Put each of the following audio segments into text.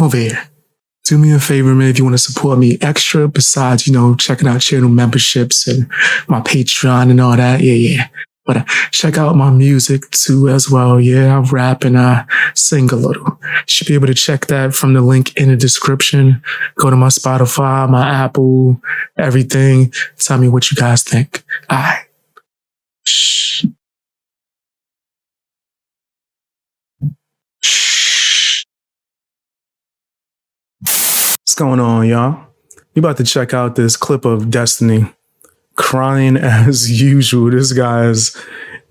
over here. Do me a favor, man, if you want to support me extra besides, checking out channel memberships and my Patreon and all that. Yeah. But check out my music too as well. Yeah, I rap and I sing a little. You should be able to check that from the link in the description. Go to my Spotify, my Apple, everything. Tell me what you guys think. All right. Shh. What's going on, y'all? You about to check out this clip of Destiny crying as usual. This guy's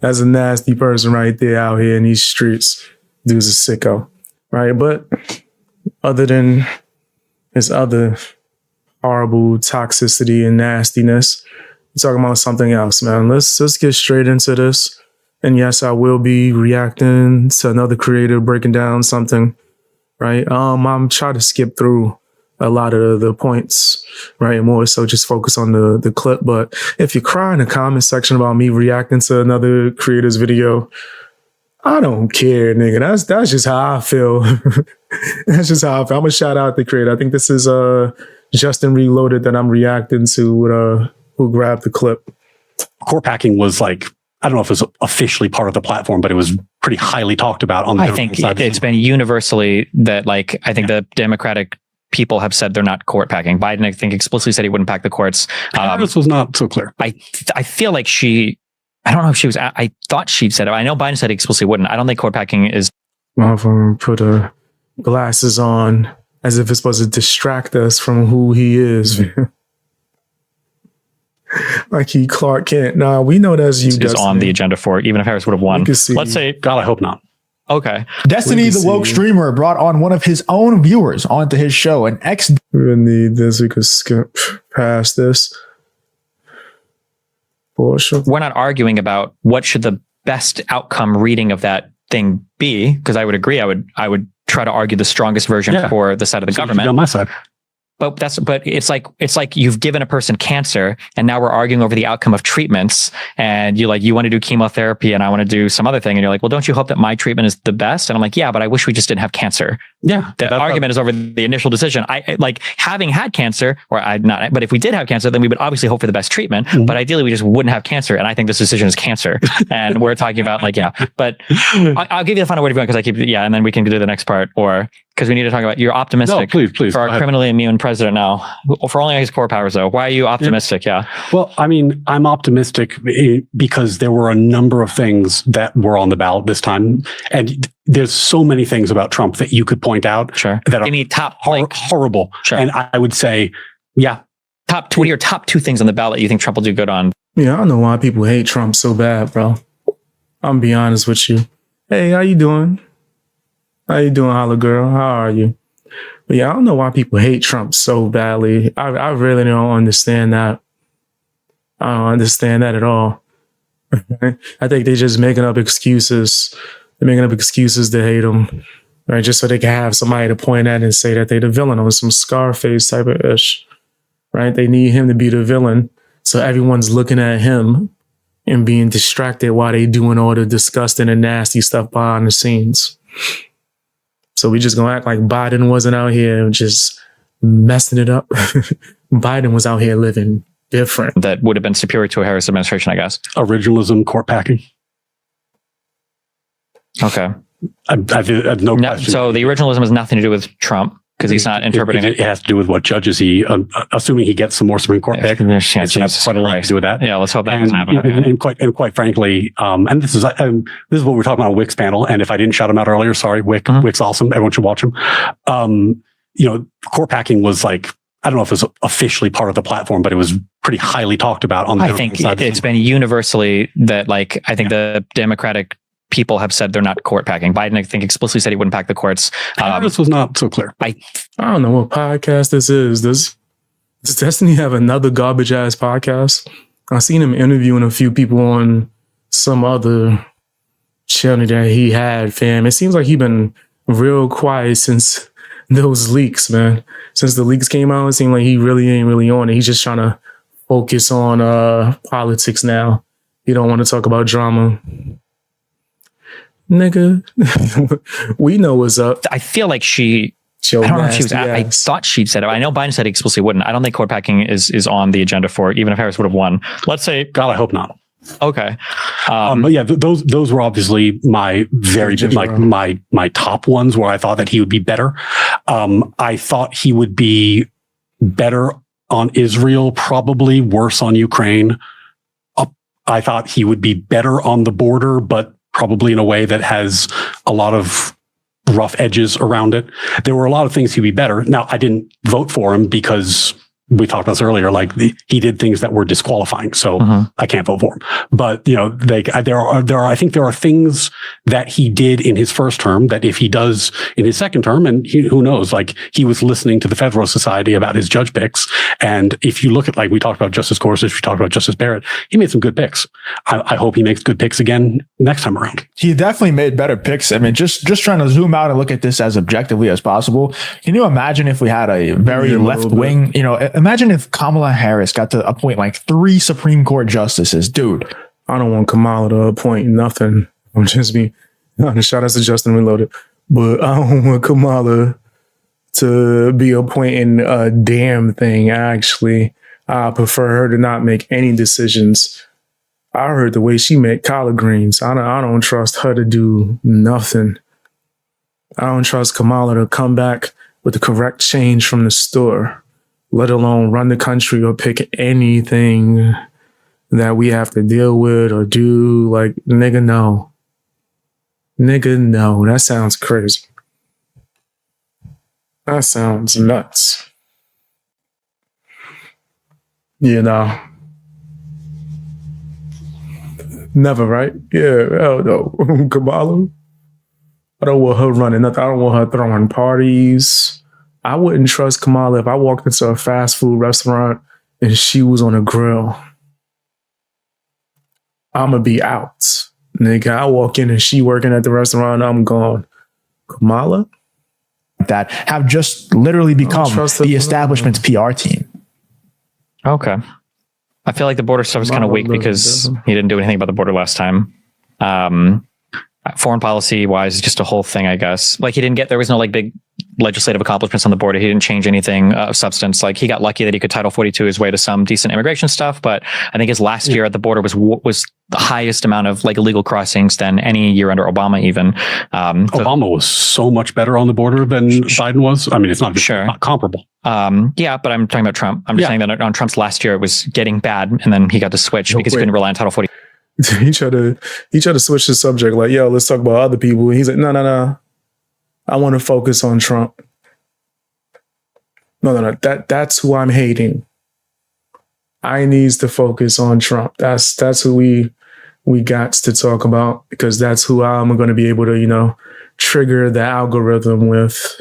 that's a nasty person right there out here in these streets. Dude's a sicko, right? But other than his other horrible toxicity and nastiness, we're talking about something else, man. Let's get straight into this. And yes, I will be reacting to another creator breaking down something, right? I'm trying to skip through a lot of the points, right? More so just focus on the clip. But if you cry in the comment section about me reacting to another creator's video, I don't care, nigga. That's just how I feel. That's just how I feel. I'm gonna shout out the creator. I think this is Justin Reloaded that I'm reacting to, who grabbed the clip. Court packing was like, I don't know if it was officially part of the platform, but it was pretty highly talked about on the I think it's been universally that, like, I think the Democratic people have said they're not court packing. Biden, I think, explicitly said he wouldn't pack the courts. This was not so clear. I feel like I don't know if she was, I thought she said it. I know Biden said he explicitly wouldn't. I don't think court packing is. One of them put glasses on as if it's supposed to distract us from who he is. Like he Clark Kent. Nah, we know that's you. Is on the agenda for it, even if Harris would have won. Let's say, God, I hope not. Okay. Destiny, the woke streamer, brought on one of his own viewers onto his show. An ex. We need this. We could skip past this. Bullshit. We're not arguing about what should the best outcome reading of that thing be, because I would agree. I would try to argue the strongest version for the side of the government. On my side. But it's like you've given a person cancer and now we're arguing over the outcome of treatments, and you want to do chemotherapy and I want to do some other thing, and you're like, well, don't you hope that my treatment is the best? And I'm like, yeah, but I wish we just didn't have cancer. Yeah. The argument is over the initial decision. I like having had cancer, but if we did have cancer, then we would obviously hope for the best treatment, but ideally we just wouldn't have cancer. And I think this decision is cancer. And we're talking about but I'll give you the final word if you want, because and then we can do the next part, or because we need to talk about, you're optimistic. No, please. For our criminally immune president now, for only his core powers though. Why are you optimistic? Yeah. Well, I mean, I'm optimistic because there were a number of things that were on the ballot this time. And there's so many things about Trump that you could point out that are top horrible. Sure. And I would say, what are your top two things on the ballot you think Trump will do good on? Yeah, I don't know why people hate Trump so bad, bro. I'm gonna be honest with you. Hey, how you doing? How you doing, Holla Girl? How are you? But yeah, I don't know why people hate Trump so badly. I really don't understand that. I don't understand that at all. I think they're just making up excuses. They're making up excuses to hate him, right? Just so they can have somebody to point at and say that they're the villain or some Scarface type of ish, right? They need him to be the villain. So everyone's looking at him and being distracted while they doing all the disgusting and nasty stuff behind the scenes. So we just gonna act like Biden wasn't out here just messing it up. Biden was out here living different. That would have been superior to a Harris administration, I guess. Originalism, court packing. Okay. I have no question. So the originalism has nothing to do with Trump, because he's not interpreting it. It has to do with what judges assuming he gets some more Supreme Court picks. It's quite a lot to do with that. Yeah, let's hope that doesn't happen. And quite frankly, and this is what we're talking about on Wick's panel. And if I didn't shout him out earlier, sorry, Wick. Wick's awesome. Everyone should watch him. Court packing was like, I don't know if it was officially part of the platform, but it was pretty highly talked about on the I think it's been universally that, like, I think the Democratic people have said they're not court packing. Biden, I think, explicitly said he wouldn't pack the courts. This was not so clear. I don't know what podcast this is. Does Destiny have another garbage ass podcast? I've seen him interviewing a few people on some other channel that he had, fam. It seems like he's been real quiet since those leaks, man. Since the leaks came out, it seemed like he really ain't really on it. He's just trying to focus on politics now. He don't want to talk about drama. Nigga, we know what's up. I feel like she Your I don't know if she was. nasty I ass. thought she said it. I know Biden said he explicitly wouldn't. I don't think court packing is on the agenda for it, even if Harris would have won. Let's say, God, I hope not. okay. But yeah, those were obviously my very my top ones where I thought that he would be better. I thought he would be better on Israel, probably worse on Ukraine. I thought he would be better on the border, but probably in a way that has a lot of rough edges around it. There were a lot of things he'd be better. Now, I didn't vote for him because we talked about this earlier, like he did things that were disqualifying. So I can't vote for him. But, you know, there are, I think there are things that he did in his first term that if he does in his second term, and who knows, like he was listening to the Federalist Society about his judge picks. And if you look at, like we talked about Justice Gorsuch, we talked about Justice Barrett, he made some good picks. I hope he makes good picks again next time around. He definitely made better picks. I mean, just trying to zoom out and look at this as objectively as possible. Can you imagine if we had a very left wing, you know, imagine if Kamala Harris got to appoint like 3 Supreme Court justices, dude. I don't want Kamala to appoint nothing. I'm just being honest. Shout out to Justin Reloaded. But I don't want Kamala to be appointing a damn thing, actually. I prefer her to not make any decisions. I heard the way she made collard greens. I don't trust her to do nothing. I don't trust Kamala to come back with the correct change from the store, let alone run the country or pick anything that we have to deal with or do. Like, nigga, no. Nigga, no. That sounds crazy. That sounds nuts. You know. Never, right? Yeah, hell no. Kamala. I don't want her running nothing. I don't want her throwing parties. I wouldn't trust Kamala if I walked into a fast food restaurant and she was on a grill. I'ma be out. Nigga, I walk in and she working at the restaurant, I'm gone. Kamala? That have just literally become the establishment's PR team. Okay. I feel like the border stuff is kind of weak because he didn't do anything about the border last time. Foreign policy wise, just a whole thing, I guess. Like there was no like big legislative accomplishments on the border. He didn't change anything of substance. Like he got lucky that he could Title 42 his way to some decent immigration stuff. But I think his last year at the border was the highest amount of like illegal crossings than any year under Obama even. Obama was so much better on the border than Biden was. I mean, it's not comparable. Yeah, but I'm talking about Trump. I'm just saying that on Trump's last year, it was getting bad. And then he got to switch because he couldn't rely on Title 42. He tried to switch the subject, like, yo, let's talk about other people. He's like, no. I want to focus on Trump. No. That's who I'm hating. I needs to focus on Trump. That's who we got to talk about, because that's who I'm going to be able to, you know, trigger the algorithm with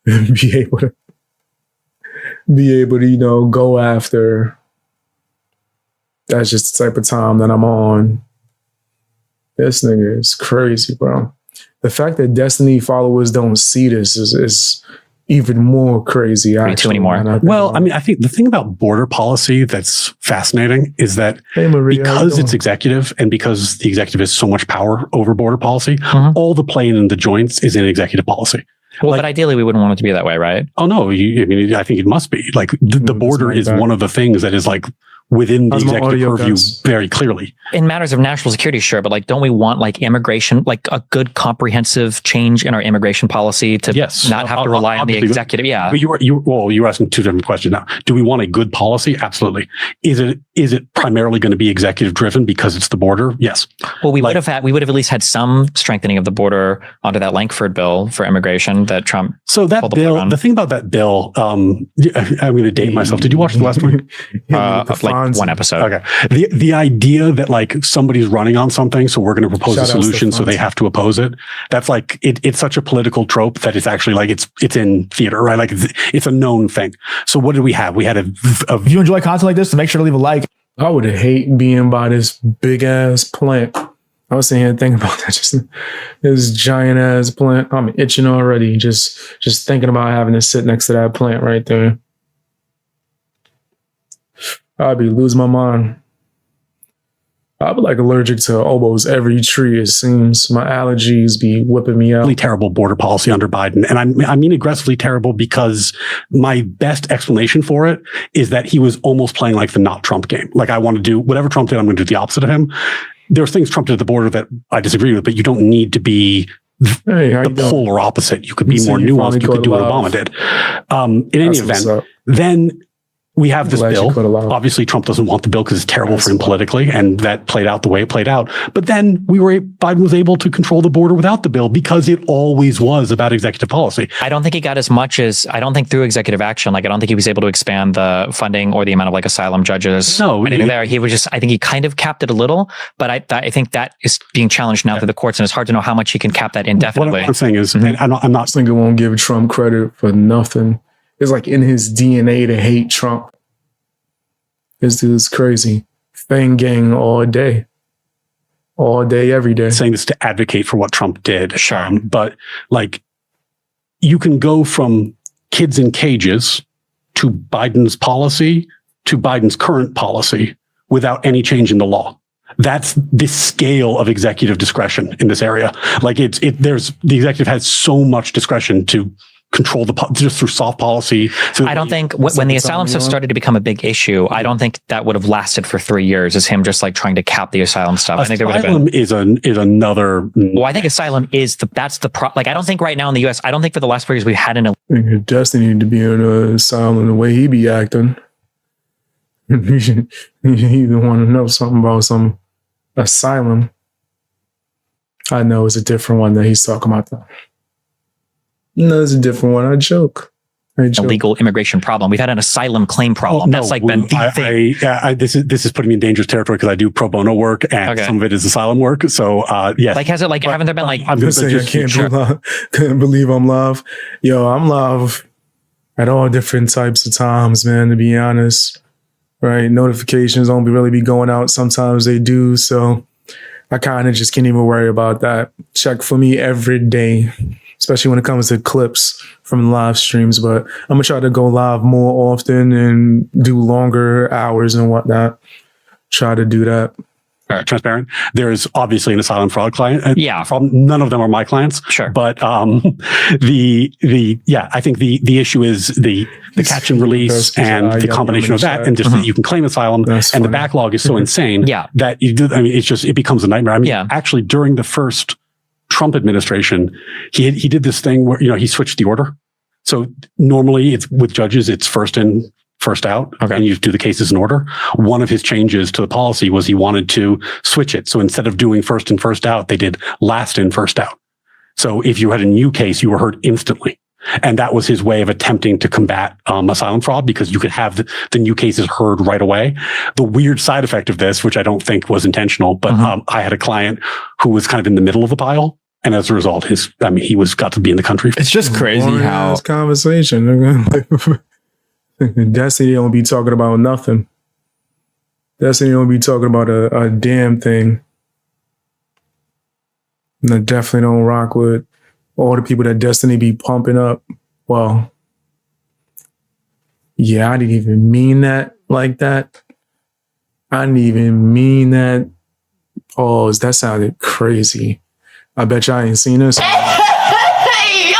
and be able to, you know, go after. That's just the type of time that I'm on. This nigga is crazy, bro. The fact that Destiny followers don't see this is even more crazy. Too anymore. Well, I mean, I think the thing about border policy that's fascinating is that because it's executive and because the executive has so much power over border policy, all the playing in the joints is in executive policy. Well, but ideally we wouldn't want it to be that way, right? Oh no, I mean, I think it must be. Like the border is one of the things that is like within the executive purview very clearly. In matters of national security, sure, but like, don't we want like immigration, like a good comprehensive change in our immigration policy to not have to rely on the executive? Yeah. But you were asking two different questions now. Do we want a good policy? Absolutely. Is it primarily going to be executive driven because it's the border? Yes. Well, we would have at least had some strengthening of the border under that Lankford bill for immigration that Trump. So that bill, the thing about that bill, I'm going to date myself. Did you watch the last one? One episode. Okay. The idea that like somebody's running on something, so we're going to propose a solution, so they have to oppose it. That's like it's such a political trope that it's actually like it's in theater, right? Like it's a known thing. So what did we have? We had If you enjoy content like this, make sure to leave a like. I would hate being by this big ass plant. I was sitting here thinking about that. Just this giant ass plant. I'm itching already. Just thinking about having to sit next to that plant right there. I'd be losing my mind. I'm like allergic to almost every tree. It seems my allergies be whipping me out. Really terrible border policy under Biden. And I mean aggressively terrible because my best explanation for it is that he was almost playing like the not Trump game. Like, I want to do whatever Trump did, I'm going to do the opposite of him. There's things Trump did at the border that I disagree with, but you don't need to be the polar opposite. You could be more nuanced. You could do what Obama did. In any event, then we have this bill. Obviously, Trump doesn't want the bill because it's terrible for him politically, and that played out the way it played out. But then Biden was able to control the border without the bill because it always was about executive policy. I don't think he got as much as, I don't think through executive action, like I don't think he was able to expand the funding or the amount of like asylum judges. No, anything there. He was just, I think he kind of capped it a little, but I think that is being challenged now through the courts, and it's hard to know how much he can cap that indefinitely. What I'm saying is, and I'm not saying I won't give Trump credit for nothing. It's like in his DNA to hate Trump. This dude's crazy. Fang gang all day, every day. Saying this to advocate for what Trump did. Sure. But like, you can go from kids in cages to Biden's policy to Biden's current policy without any change in the law. That's the scale of executive discretion in this area. Like the executive has so much discretion to control just through soft policy. So I don't think when the asylum stuff started to become a big issue, I don't think that would have lasted for 3 years as him just like trying to cap the asylum stuff. I think there would have been. Is another. Well, I think asylum is like, I don't think right now in the US, I don't think for the last 4 years we've had an. Destiny need to be in an asylum the way he be acting. You either want to know something about some asylum. I know it's a different one that he's talking about though. No, it's a different one. I joke. Illegal immigration problem. We've had an asylum claim problem. That's like been the thing. This is putting me in dangerous territory because I do pro bono work and some of it is asylum work. So yes. Like haven't there been like I'm gonna say I can't believe I'm live. Yo, I'm live at all different types of times, man, to be honest. Right. Notifications don't really be going out. Sometimes they do. So I kind of just can't even worry about that. Check for me every day, especially when it comes to clips from live streams. But I'm going to try to go live more often and do longer hours and whatnot. Try to do that. Transparent. There's obviously an asylum fraud client. Yeah. None of them are my clients. Sure. But I think the issue is the catch and release and the combination of that, and just that you can claim asylum, and the backlog is so insane that it becomes a nightmare. I mean, actually during the first Trump administration, he did this thing where, he switched the order. So normally it's with judges, it's first in, first out, and you do the cases in order. One of his changes to the policy was he wanted to switch it. So instead of doing first in, first out, they did last in, first out. So if you had a new case, you were heard instantly. And that was his way of attempting to combat asylum fraud, because you could have the new cases heard right away. The weird side effect of this, which I don't think was intentional, but I had a client who was kind of in the middle of the pile. And as a result, he got to be in the country. It's just crazy how this conversation. Destiny don't be talking about nothing. Destiny don't be talking about a damn thing. And I definitely don't rock with all the people that Destiny be pumping up. Well, yeah, I didn't even mean that like that. I didn't even mean that. Pause. That sounded crazy. I bet y'all ain't seen this. Hey, yo!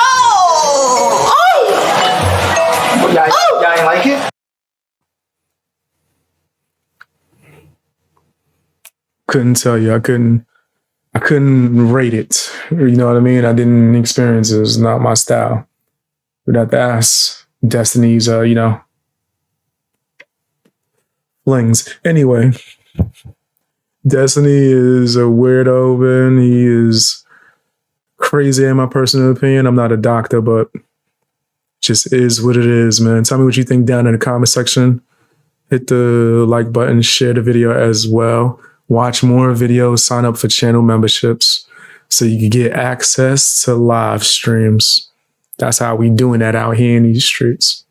Y'all ain't like it? Couldn't tell you. I couldn't rate it. You know what I mean? I didn't experience it. It's not my style. We'd have to ask Destiny's, flings. Anyway, Destiny is a weirdo, man. He is crazy in my personal opinion. I'm not a doctor, but just is what it is, man. Tell me what you think down in the comment section. Hit the like button, share the video as well. Watch more videos, sign up for channel memberships so you can get access to live streams. That's how we doing that out here in these streets.